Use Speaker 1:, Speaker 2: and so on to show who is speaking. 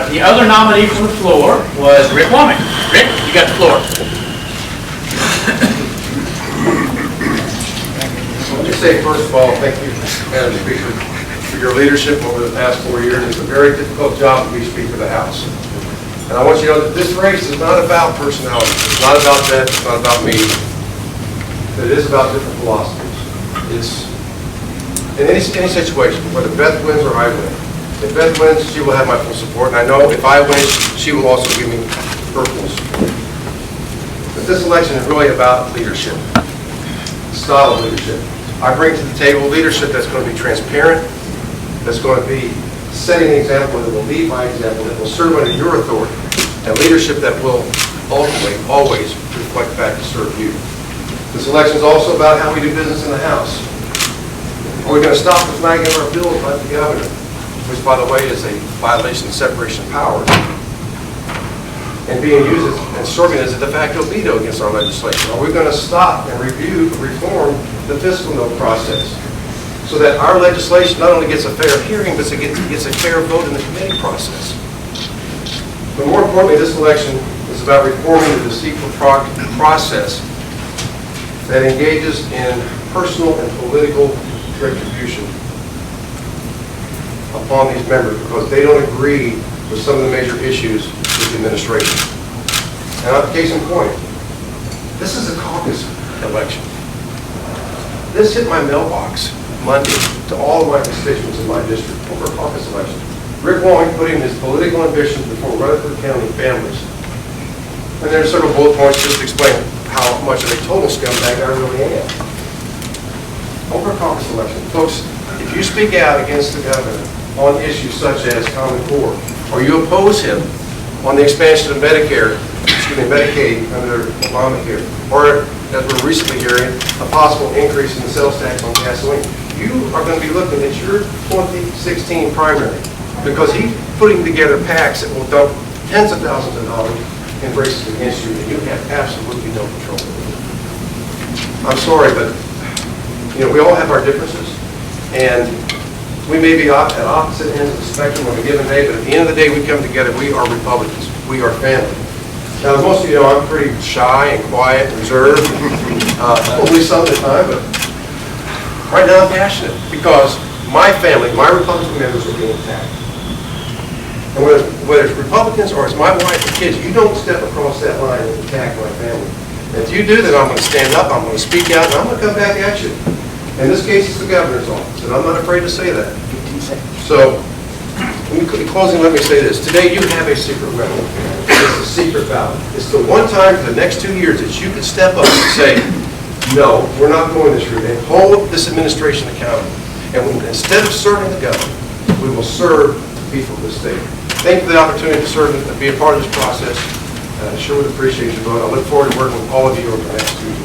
Speaker 1: The other nominee from the floor was Rick Womick. Rick, you got the floor.
Speaker 2: Let me say, first of all, thank you, Madam Speaker, for your leadership over the past 4 years. It's a very difficult job to be Speaker of the House. And I want you to know that this race is not about personality. It's not about Beth. It's not about me. But it is about different philosophies. It's in any situation, whether Beth wins or I win. If Beth wins, she will have my full support. And I know if I win, she will also give me her full support. But this election is really about leadership, style of leadership. I bring to the table leadership that's going to be transparent, that's going to be setting an example, that will lead by example, that will serve under your authority, and leadership that will ultimately always reflect back to serve you. This election is also about how we do business in the House. Are we going to stop the flagging of our bills by the governor, which, by the way, is a violation of separation of powers, and being used and serving as a de facto veto against our legislation? Are we going to stop and review, reform the fiscal note process so that our legislation not only gets a fair hearing, but it gets a fair vote in the committee process? But more importantly, this election is about reforming the deceitful process that engages in personal and political retribution upon these members because they don't agree with some of the major issues with the administration. And case in point, this is a caucus election. This hit my mailbox Monday to all of my constituents in my district over a caucus election. Rick Womick putting his political ambitions before Rutherford County families. And there's several bullet points just to explain how much of a total scumbag I really am. Over a caucus election. Folks, if you speak out against the governor on issues such as Common Core, or you oppose him on the expansion of Medicaid under Obamacare, or as we're recently hearing, a possible increase in the sales tax on gasoline, you are going to be looking at your 2016 primary because he's putting together PACs that will dump tens of thousands of dollars in races against you, and you have absolutely no control over it. I'm sorry, but we all have our differences, and we may be at opposite ends of the spectrum on a given day, but at the end of the day, we come together. We are Republicans. We are family. Now, as most of you know, I'm pretty shy and quiet and reserved, only some of the time, but right now I'm passionate because my family, my Republican members are being attacked. And whether it's Republicans or it's my wife or kids, you don't step across that line and attack my family. And if you do, then I'm going to stand up, I'm going to speak out, and I'm going to come back at you. In this case, it's the governor's office, and I'm not afraid to say that. So, in closing, let me say this. Today, you have a secret weapon. It's a secret ballot. It's the one time for the next 2 years that you can step up and say, no, we're not going this route, and hold this administration accountable. And instead of serving the government, we will serve the people of this state. Thank you for the opportunity to serve and be a part of this process. I sure would appreciate your vote. I look forward to working with all of you over the next 2 years.